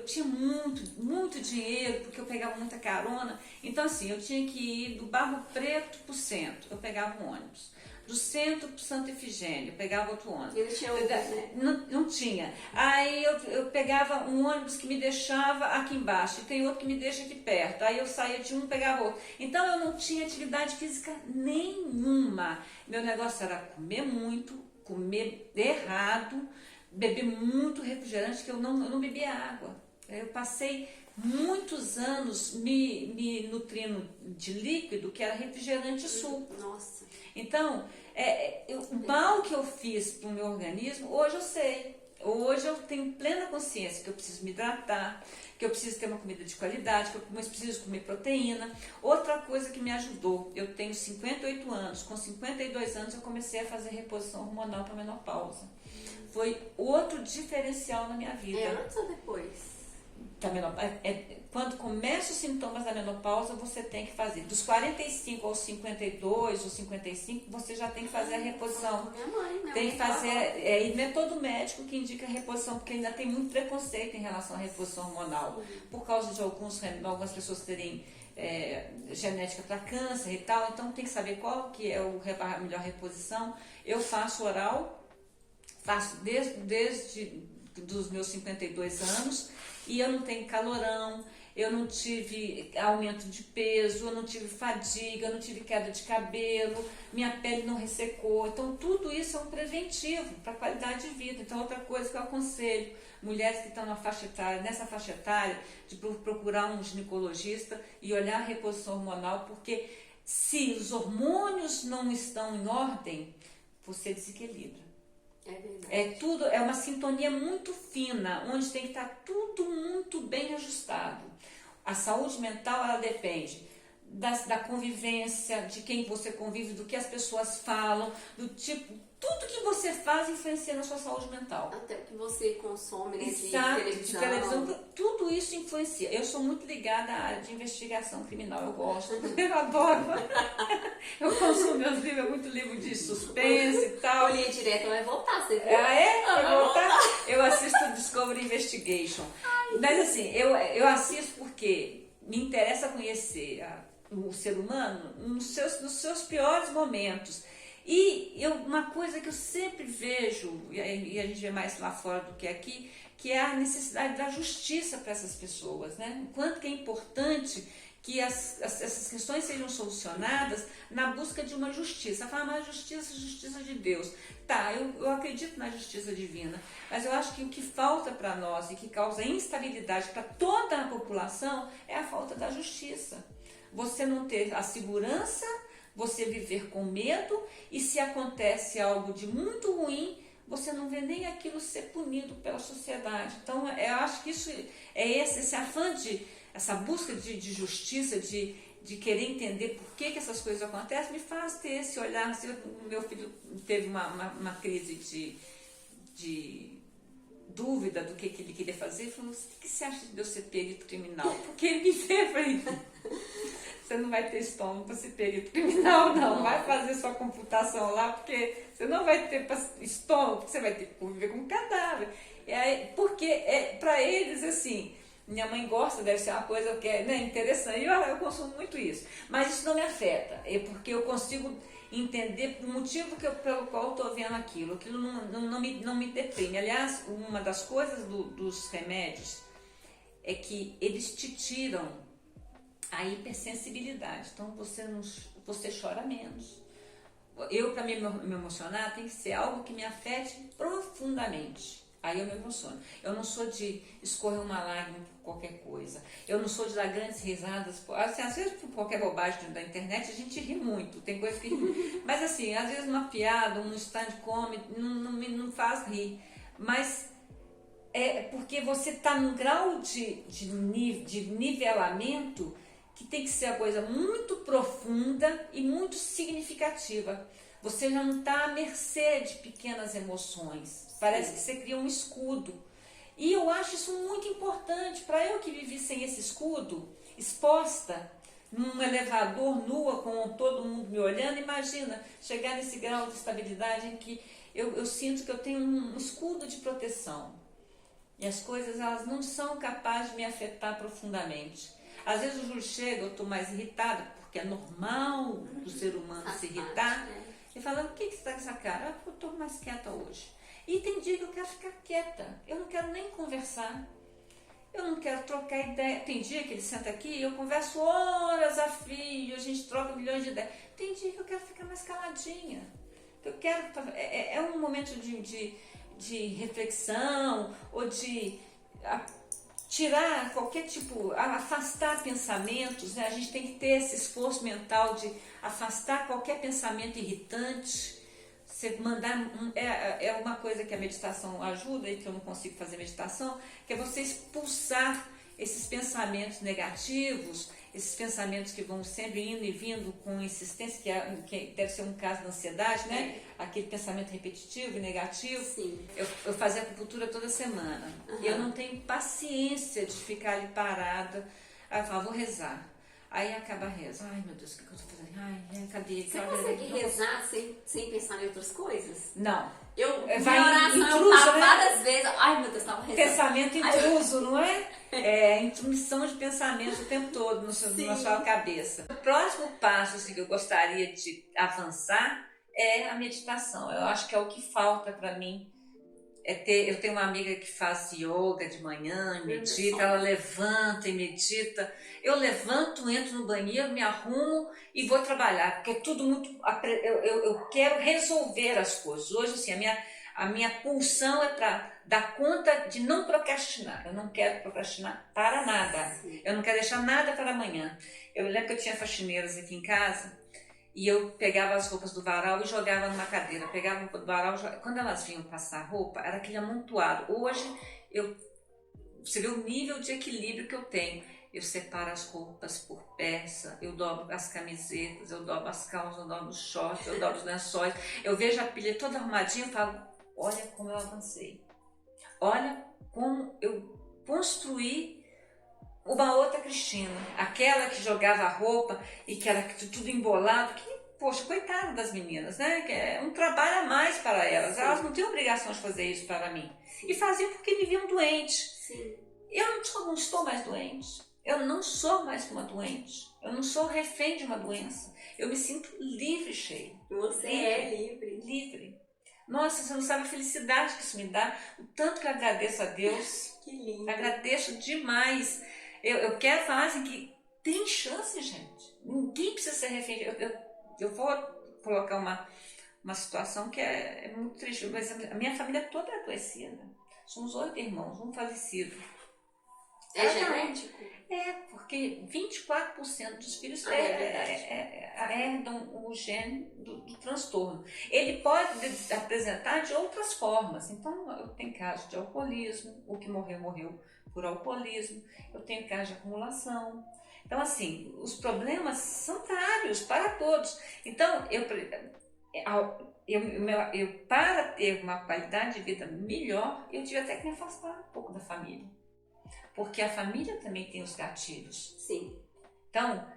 tinha muito dinheiro, porque eu pegava muita carona. Então assim, eu tinha que ir do Barro Preto pro centro, eu pegava um ônibus. Do centro pro Santa Efigênia, eu pegava outro ônibus. E não tinha Uber, né? Não tinha. Aí eu pegava um ônibus que me deixava aqui embaixo, e tem outro que me deixa aqui perto. Aí eu saía de um, pegava outro. Então eu não tinha atividade física nenhuma. Meu negócio era comer muito, comer errado, beber muito refrigerante, que eu não bebia água. Eu passei muitos anos me nutrindo de líquido, que era refrigerante e suco. Nossa. Então, o mal que eu fiz para o meu organismo, hoje eu sei. Hoje eu tenho plena consciência que eu preciso me hidratar, que eu preciso ter uma comida de qualidade, que eu preciso comer proteína. Outra coisa que me ajudou, eu tenho 58 anos, com 52 anos eu comecei a fazer reposição hormonal para menopausa. Foi outro diferencial na minha vida. Antes ou depois? Quando começam os sintomas da menopausa, você tem que fazer. Dos 45 aos 52 ou 55, você já tem que fazer a reposição. Minha mãe tem que fazer. E não é todo médico que indica a reposição, porque ainda tem muito preconceito em relação à reposição hormonal. Por causa de algumas pessoas terem genética para câncer e tal. Então tem que saber qual que é a melhor reposição. Eu faço oral, faço desde dos meus 52 anos, e eu não tenho calorão, eu não tive aumento de peso, eu não tive fadiga, eu não tive queda de cabelo, minha pele não ressecou. Então tudo isso é um preventivo para a qualidade de vida. Então outra coisa que eu aconselho mulheres que estão nessa faixa etária, de procurar um ginecologista e olhar a reposição hormonal, porque se os hormônios não estão em ordem, você desequilibra. É verdade. É uma sintonia muito fina, onde tem que estar tudo muito bem ajustado. A saúde mental, ela depende da convivência, de quem você convive, do que as pessoas falam, do tipo, tudo que você faz influencia na sua saúde mental. Até o que você consome, né, Exato, de televisão. tudo isso influencia. Eu sou muito ligada à área de investigação criminal, eu gosto, eu adoro. Eu consumo meus livros, muito livro de suspense e tal. Linha Direta vai voltar, você viu? Ah, é? Vai voltar? Eu assisto Discovery Investigation. Mas assim, eu assisto porque me interessa conhecer o ser humano nos seus piores momentos. E uma coisa que eu sempre vejo, e a gente vê mais lá fora do que aqui, que é a necessidade da justiça para essas pessoas, né? O quanto que é importante que essas questões sejam solucionadas na busca de uma justiça. Fala, mas justiça de Deus. Tá, eu acredito na justiça divina, mas eu acho que o que falta para nós e que causa instabilidade para toda a população é a falta da justiça. Você não ter a segurança, você viver com medo, e se acontece algo de muito ruim, você não vê nem aquilo ser punido pela sociedade. Então, eu acho que isso é esse afã essa busca de justiça, de querer entender por que essas coisas acontecem, me faz ter esse olhar. O meu filho teve uma crise de dúvida do que ele queria fazer, ele falou, o que você acha de eu ser perito criminal? Porque ele me vê, falei, você não vai ter estômago para ser perito criminal, não. Vai fazer sua computação lá, porque você não vai ter estômago, porque você vai ter que conviver com um cadáver. E aí, porque para eles, assim, minha mãe gosta, deve ser uma coisa que é, né, interessante, e eu consumo muito isso. Mas isso não me afeta, porque eu consigo entender o motivo pelo qual eu estou vendo aquilo. Aquilo não me deprime. Aliás, uma das coisas dos remédios é que eles te tiram a hipersensibilidade. Então você chora menos. Eu, para me emocionar, tem que ser algo que me afete profundamente. Aí eu me emociono. Eu não sou de escorrer uma lágrima por qualquer coisa. Eu não sou de dar grandes risadas. Assim, às vezes, por qualquer bobagem da internet, a gente ri muito. Tem coisa que ri. Mas assim, às vezes uma piada, um stand-comedy não faz rir. Mas é porque você está num grau de nivelamento que tem que ser uma coisa muito profunda e muito significativa. Você já não está à mercê de pequenas emoções. Parece que você cria um escudo. E eu acho isso muito importante. Para eu que vivi sem esse escudo, exposta, num elevador, nua, com todo mundo me olhando, imagina chegar nesse grau de estabilidade em que eu sinto que eu tenho um escudo de proteção. E as coisas, elas não são capazes de me afetar profundamente. Às vezes o Júlio chega, eu estou mais irritada, porque é normal do ser humano se irritar. E fala, o que você está com essa cara? Eu estou mais quieta hoje. E tem dia que eu quero ficar quieta, eu não quero nem conversar, eu não quero trocar ideia. Tem dia que ele senta aqui e eu converso horas a fio, a gente troca milhões de ideias. Tem dia que eu quero ficar mais caladinha. Eu quero, é um momento de reflexão ou de tirar qualquer tipo, afastar pensamentos, né? A gente tem que ter esse esforço mental de afastar qualquer pensamento irritante. Você mandar é uma coisa que a meditação ajuda, e que eu não consigo fazer meditação, que é você expulsar esses pensamentos negativos, esses pensamentos que vão sempre indo e vindo com insistência, que deve ser um caso da ansiedade, né? Aquele pensamento repetitivo e negativo. Sim. Eu fazia acupuntura toda semana. Eu não tenho paciência de ficar ali parada. Aí eu falo, vou rezar. Aí acaba a reza. Ai, meu Deus, o que eu estou fazendo? Ai, cadê? Você consegue rezar sem pensar em outras coisas? Não. Minha oração eu tava várias vezes. Ai, meu Deus, estava rezando. Pensamento intruso, não é? É intromissão de pensamento o tempo todo na sua cabeça. O próximo passo assim, que eu gostaria de avançar é a meditação. Eu acho que é o que falta para mim eu tenho uma amiga que faz yoga de manhã, medita, ela levanta e medita. Eu levanto, entro no banheiro, me arrumo e vou trabalhar, porque é tudo muito... Eu quero resolver as coisas. Hoje, assim, a minha pulsão é para dar conta de não procrastinar. Eu não quero procrastinar para nada. Eu não quero deixar nada para amanhã. Eu lembro que eu tinha faxineiras aqui em casa e eu pegava as roupas do varal e jogava numa cadeira. Pegava a roupa do varal, quando elas vinham passar roupa, era aquele amontoado. Hoje, você vê o nível de equilíbrio que eu tenho. Eu separo as roupas por peça, eu dobro as camisetas, eu dobro as calças, eu dobro os shorts, eu dobro os lençóis. Eu vejo a pilha toda arrumadinha e falo, olha como eu avancei. Olha como eu construí uma outra Cristina. Aquela que jogava a roupa e que era tudo embolado. Que, poxa, coitada das meninas, né? Que é um trabalho a mais para elas. Elas não têm obrigação de fazer isso para mim. E faziam porque viviam doentes. Sim. Eu não estou mais doente. Eu não sou mais uma doente. Eu não sou refém de uma doença. Eu me sinto livre, Sheila. Você é livre. Livre. Nossa, você não sabe a felicidade que isso me dá. O tanto que eu agradeço a Deus. Que lindo. Agradeço demais. Eu quero falar assim que tem chance, gente. Ninguém precisa ser refém. Eu vou colocar uma situação que é muito triste. Mas a minha família toda é adoecida. Somos 8 irmãos, um falecido. É genético? É, porque 24% dos filhos herdam o gene do transtorno. Ele pode apresentar de outras formas. Então, eu tenho casos de alcoolismo, o que morreu por alcoolismo, eu tenho casos de acumulação. Então, assim, os problemas são vários para todos. Então, para ter uma qualidade de vida melhor, eu tive até que me afastar um pouco da família. Porque a família também tem os gatilhos. Sim. Então,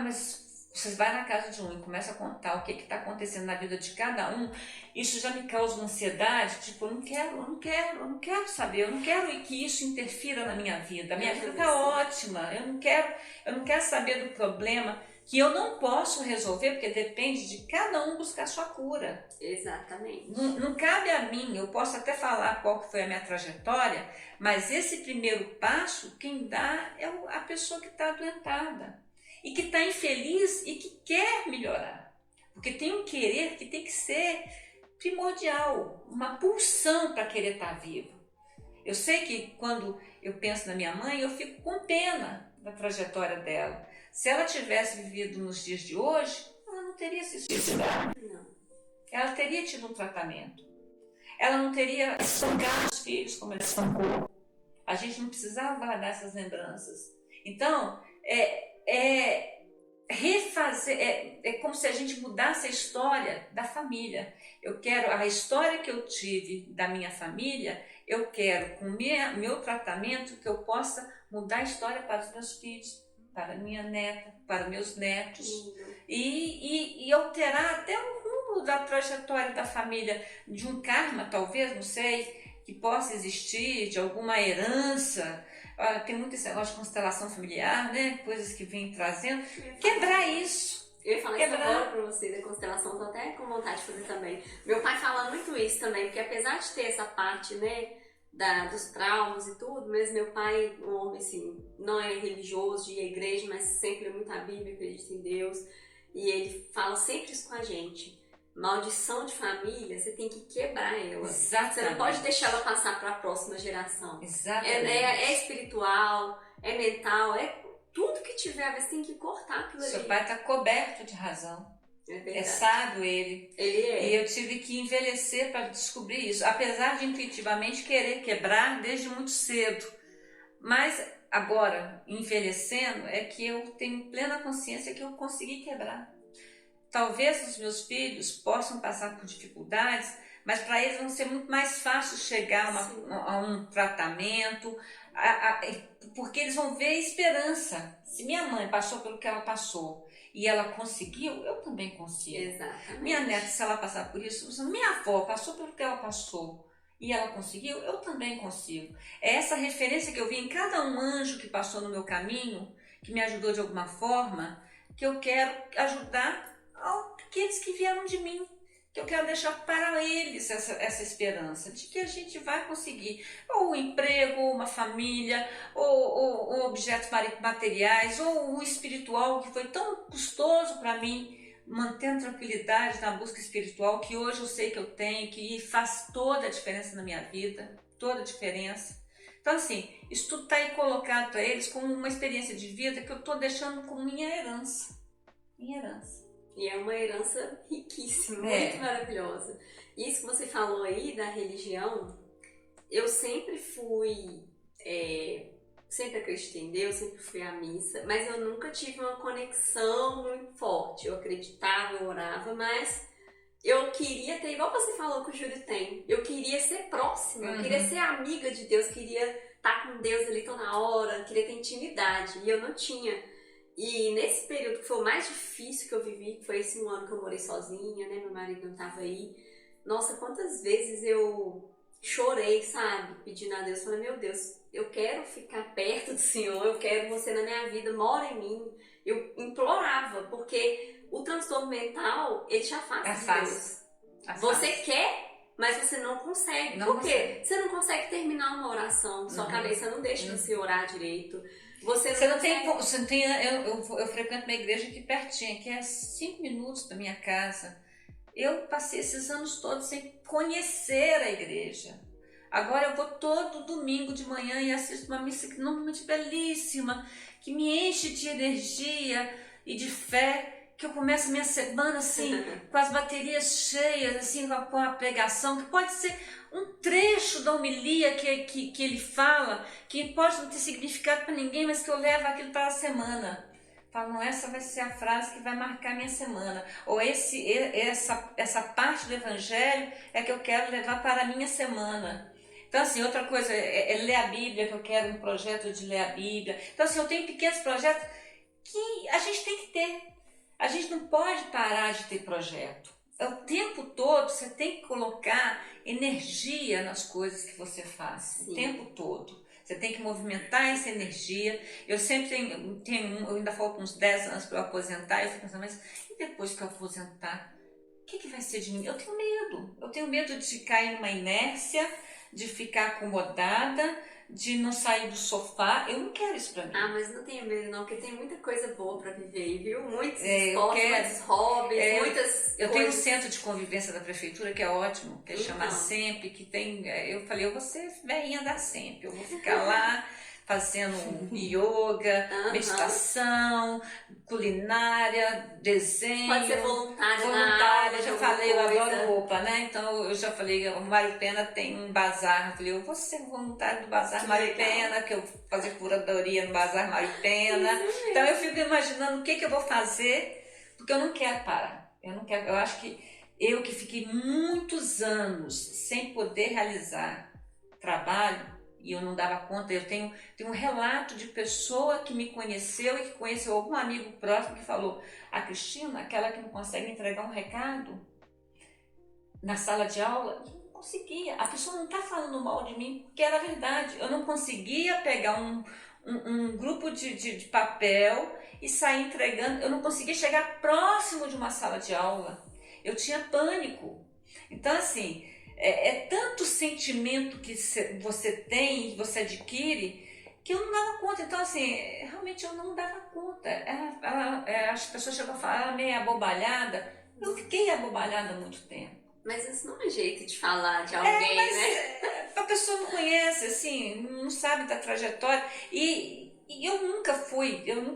mas você vai na casa de um e começa a contar o que está acontecendo na vida de cada um, isso já me causa uma ansiedade, tipo, eu não quero saber, eu não quero que isso interfira na minha vida. A minha vida está ótima, eu não quero saber do problema que eu não posso resolver, porque depende de cada um buscar sua cura. Exatamente. Não cabe a mim, eu posso até falar qual foi a minha trajetória, mas esse primeiro passo, quem dá é a pessoa que está adoentada e que está infeliz e que quer melhorar. Porque tem um querer que tem que ser primordial, uma pulsão para querer estar vivo. Eu sei que quando eu penso na minha mãe, eu fico com pena da trajetória dela. Se ela tivesse vivido nos dias de hoje, ela não teria se suicidado. Não. Ela teria tido um tratamento. Ela não teria espancado os filhos como ela espancou. A gente não precisava guardar essas lembranças. Então, refazer, é como se a gente mudasse a história da família. Eu quero a história que eu tive da minha família, eu quero com meu tratamento que eu possa mudar a história para os meus filhos, para minha neta, para meus netos, e alterar até o rumo da trajetória da família, de um karma, talvez, não sei, que possa existir, de alguma herança. Tem muito esse negócio de constelação familiar, né? Coisas que vêm trazendo. Quebrar isso. Eu ia falar isso agora pra você, da constelação, tô até com vontade de fazer também. Meu pai fala muito isso também, porque apesar de ter essa parte, né, dos traumas e tudo, mas meu pai, um homem assim, não é religioso, de ir à igreja, mas sempre lê muito a Bíblia, acredita em Deus, e ele fala sempre isso com a gente. Maldição de família, você tem que quebrar ela. Exatamente. Você não pode deixar ela passar para a próxima geração. Exatamente. É espiritual, é mental, é tudo que tiver, você tem que cortar aquilo ali. Seu pai está coberto de razão. É sábio ele. Ele é. E eu tive que envelhecer para descobrir isso, apesar de intuitivamente querer quebrar desde muito cedo. Mas agora, envelhecendo, é que eu tenho plena consciência que eu consegui quebrar. Talvez os meus filhos possam passar por dificuldades, mas para eles vai ser muito mais fácil chegar a um tratamento, porque eles vão ver esperança. Se minha mãe passou pelo que ela passou e ela conseguiu, eu também consigo. Exatamente. Minha neta, se ela passar por isso, minha avó passou pelo que ela passou e ela conseguiu, eu também consigo. É essa referência que eu vi em cada um anjo que passou no meu caminho, que me ajudou de alguma forma, que eu quero ajudar aqueles que vieram de mim, que eu quero deixar para eles essa esperança de que a gente vai conseguir ou um emprego, ou uma família, ou objetos materiais, ou o espiritual, que foi tão custoso para mim, mantendo tranquilidade na busca espiritual, que hoje eu sei que eu tenho, que faz toda a diferença na minha vida, toda a diferença. Então, assim, isso tudo está aí colocado para eles como uma experiência de vida que eu estou deixando como minha herança. Minha herança. E é uma herança riquíssima, muito maravilhosa. Isso que você falou aí da religião, eu sempre fui, sempre acreditei em Deus, sempre fui à missa, mas eu nunca tive uma conexão muito forte. Eu acreditava, eu orava, mas eu queria ter, igual você falou que o Júlio tem, eu queria ser próxima, eu queria ser amiga de Deus, queria estar com Deus ali toda hora, queria ter intimidade, e eu não tinha. E nesse período que foi o mais difícil que eu vivi, que foi esse um ano que eu morei sozinha, né, meu marido não tava aí, nossa, quantas vezes eu chorei, sabe, pedindo a Deus, falando, meu Deus, eu quero ficar perto do Senhor, eu quero você na minha vida, mora em mim. Eu implorava, porque o transtorno mental, ele te afasta de Deus. Você quer, mas você não consegue. Por quê? Você não consegue terminar uma oração, sua cabeça não deixa você orar direito. Você não tem, eu frequento uma igreja aqui pertinho, que é 5 minutos da minha casa. Eu passei esses anos todos sem conhecer a igreja. Agora eu vou todo domingo de manhã e assisto uma missa normalmente belíssima, que me enche de energia e de fé, que eu começo a minha semana assim, com as baterias cheias, assim, com a pregação, que pode ser um trecho da homilia que ele fala, que pode não ter significado para ninguém, mas que eu levo aquilo para a semana. Falo, essa vai ser a frase que vai marcar a minha semana. Ou essa parte do evangelho é que eu quero levar para a minha semana. Então, assim, outra coisa é ler a Bíblia, que eu quero um projeto de ler a Bíblia. Então, assim, eu tenho pequenos projetos que a gente tem que ter. A gente não pode parar de ter projeto. O tempo todo você tem que colocar energia nas coisas que você faz. Sim. O tempo todo. Você tem que movimentar essa energia. Eu sempre eu ainda falta uns 10 anos para eu aposentar. Eu fico pensando, mas e depois que eu aposentar? O que vai ser de mim? Eu tenho medo. Eu tenho medo de cair numa inércia, de ficar acomodada, de não sair do sofá. Eu não quero isso pra mim. Ah, mas não tenha medo não, porque tem muita coisa boa pra viver, viu? Muitos esportes, muitos hobbies, muitas Eu tenho um centro de convivência da prefeitura que é ótimo, que é chamar Sempre, que tem... Eu falei, eu vou ser velhinha da Sempre, eu vou ficar lá fazendo yoga, meditação, culinária, desenho. Pode ser voluntária já falei, eu adoro roupa, né? Então eu já falei, o Mário Pena tem um bazar. Eu falei, eu vou ser voluntária do bazar Mário Pena, que eu vou fazer curadoria no bazar Mário Pena. Então eu fico imaginando o que eu vou fazer, porque eu não quero parar. Eu acho que eu que fiquei muitos anos sem poder realizar trabalho, e eu não dava conta, eu tenho um relato de pessoa que me conheceu e que conheceu algum amigo próximo que falou, a Cristina, aquela que não consegue entregar um recado na sala de aula, eu não conseguia. A pessoa não está falando mal de mim, porque era verdade. Eu não conseguia pegar um grupo de papel e sair entregando, eu não conseguia chegar próximo de uma sala de aula. Eu tinha pânico. Então, assim... É tanto sentimento que você tem, que você adquire, que eu não dava conta. Então, assim, realmente eu não dava conta. As pessoas chegam a falar, ela é meio abobalhada. Eu fiquei abobalhada há muito tempo. Mas isso não é jeito de falar de alguém, né? A pessoa não conhece, assim, não sabe da trajetória. E eu nunca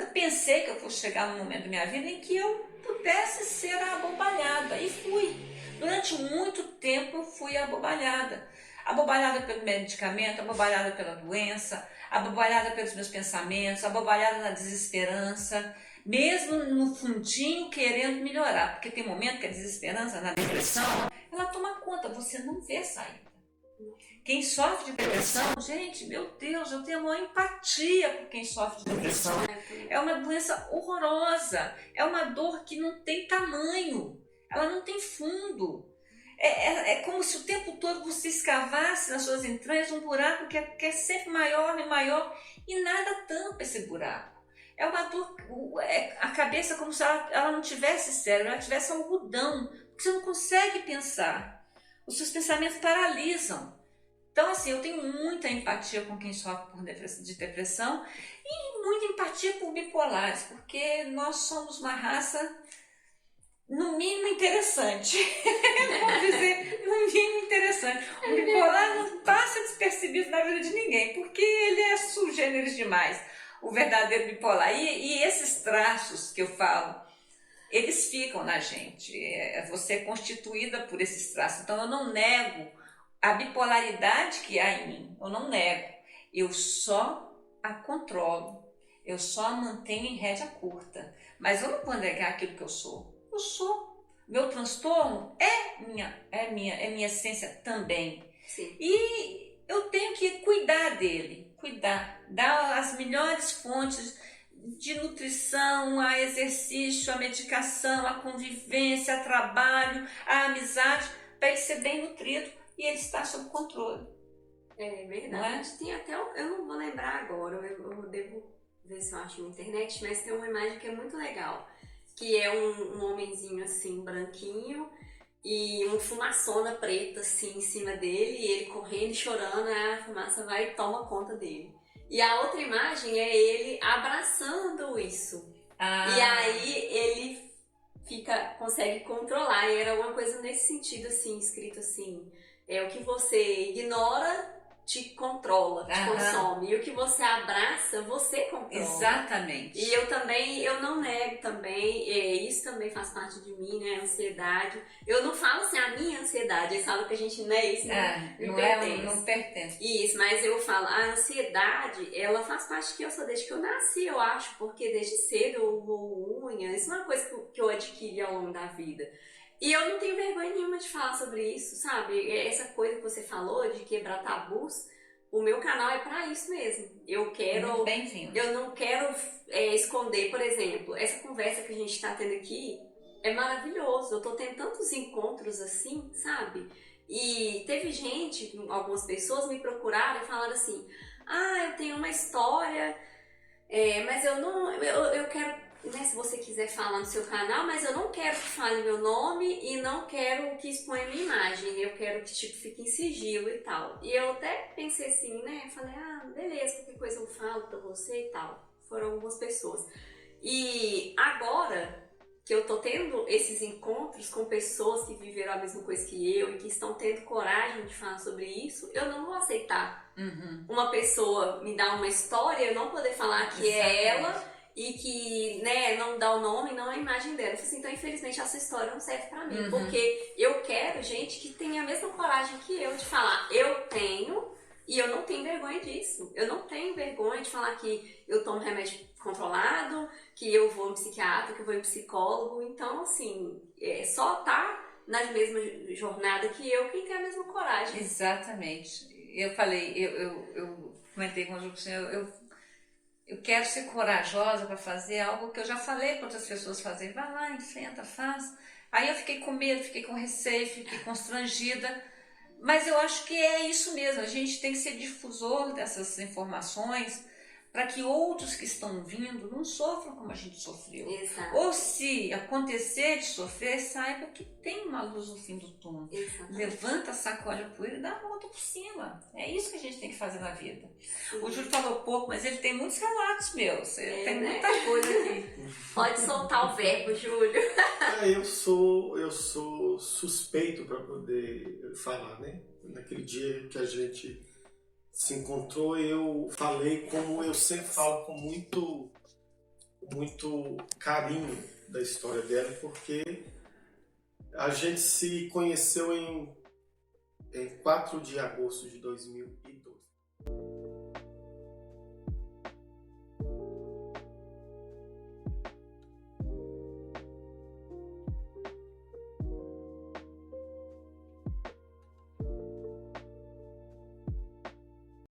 pensei que eu fosse chegar num momento da minha vida em que eu pudesse ser abobalhada. E fui. Durante muito tempo eu fui abobalhada. Abobalhada pelo medicamento, abobalhada pela doença, abobalhada pelos meus pensamentos, abobalhada na desesperança, mesmo no fundinho querendo melhorar. Porque tem momento que a desesperança, na depressão, ela toma conta, você não vê saída. Quem sofre de depressão, gente, meu Deus, eu tenho uma empatia por quem sofre de depressão. É uma doença horrorosa, é uma dor que não tem tamanho. Ela não tem fundo. É como se o tempo todo você escavasse nas suas entranhas um buraco que é sempre maior e maior e nada tampa esse buraco. É uma dor, a cabeça como se ela não tivesse cérebro, ela tivesse algodão, você não consegue pensar. Os seus pensamentos paralisam. Então, assim, eu tenho muita empatia com quem sofre de depressão e muita empatia por bipolares, porque nós somos uma raça, no mínimo, interessante. Vamos dizer, no mínimo interessante. O bipolar não passa despercebido na vida de ninguém, porque ele é sugêneres demais, o verdadeiro bipolar. E esses traços que eu falo, eles ficam na gente. Você é constituída por esses traços. Então, eu não nego a bipolaridade que há em mim. Eu não nego. Eu só a controlo. Eu só a mantenho em rédea curta. Mas eu não vou negar aquilo que eu sou. Eu sou. Meu transtorno é minha essência também. Sim. E eu tenho que cuidar dele. Dar as melhores fontes de nutrição, a exercício, a medicação, a convivência, a trabalho, a amizade, para ele ser bem nutrido e ele estar sob controle. É verdade. Não é? Tem até, eu não vou lembrar agora, eu devo ver se eu acho na internet, mas tem uma imagem que é muito legal, que é um homenzinho assim, branquinho, e uma fumaçona preta assim em cima dele, e ele correndo e chorando, a fumaça vai e toma conta dele. E a outra imagem é ele abraçando isso. E aí ele consegue controlar. E era uma coisa nesse sentido, assim, escrito assim: o que você ignora te controla, te consome. E o que você abraça, você controla. Exatamente. E eu não nego também, isso também faz parte de mim, né? A ansiedade. Eu não falo assim, a minha ansiedade, eles falam que a gente não é isso, não pertence. Isso, mas eu falo, a ansiedade, ela faz parte que eu sou desde que eu nasci, eu acho, porque desde cedo eu vou unha, isso é uma coisa que eu adquiri ao longo da vida. E eu não tenho vergonha nenhuma de falar sobre isso, sabe? Essa coisa que você falou de quebrar tabus, o meu canal é pra isso mesmo. Eu não quero esconder, por exemplo, essa conversa que a gente tá tendo aqui é maravilhoso. Eu tô tendo tantos encontros assim, sabe? E teve gente, algumas pessoas me procuraram e falaram assim: eu tenho uma história, mas eu quero, né, se você quiser falar no seu canal, mas eu não quero que fale meu nome e não quero que exponha minha imagem, eu quero que fique em sigilo e tal. E eu até pensei assim, né, falei, beleza, qualquer coisa eu falo pra você e tal. Foram algumas pessoas. E agora que eu tô tendo esses encontros com pessoas que viveram a mesma coisa que eu e que estão tendo coragem de falar sobre isso, eu não vou aceitar uma pessoa me dar uma história, eu não poder falar que é ela e que, né, não dá o nome, não a imagem dela. Eu falei assim, então infelizmente essa história não serve pra mim, porque eu quero gente que tenha a mesma coragem que eu de falar, eu tenho e eu não tenho vergonha disso. Eu não tenho vergonha de falar que eu tomo remédio controlado, que eu vou em psiquiatra, que eu vou em psicólogo. Então, assim, só tá na mesma jornada que eu quem tem a mesma coragem. Exatamente. Eu falei, eu comentei com o Ju, eu quero ser corajosa para fazer algo que eu já falei para outras pessoas fazerem. Vai lá, enfrenta, faz. Aí eu fiquei com medo, fiquei com receio, fiquei constrangida. Mas eu acho que é isso mesmo. A gente tem que ser difusor dessas informações para que outros que estão vindo não sofram como a gente sofreu. Exato. Ou se acontecer de sofrer, saiba que tem uma luz no fim do túnel. Exato. Levanta, sacode a poeira e dá a volta por cima. É isso que a gente tem que fazer na vida. O Júlio falou pouco, mas ele tem muitos relatos meus. Tem muita coisa aqui. Pode soltar o verbo, Júlio. Eu sou suspeito para poder falar, né? Naquele dia que a gente se encontrou, eu falei como eu sempre falo, com muito carinho da história dela, porque a gente se conheceu em 4 de agosto de 2002.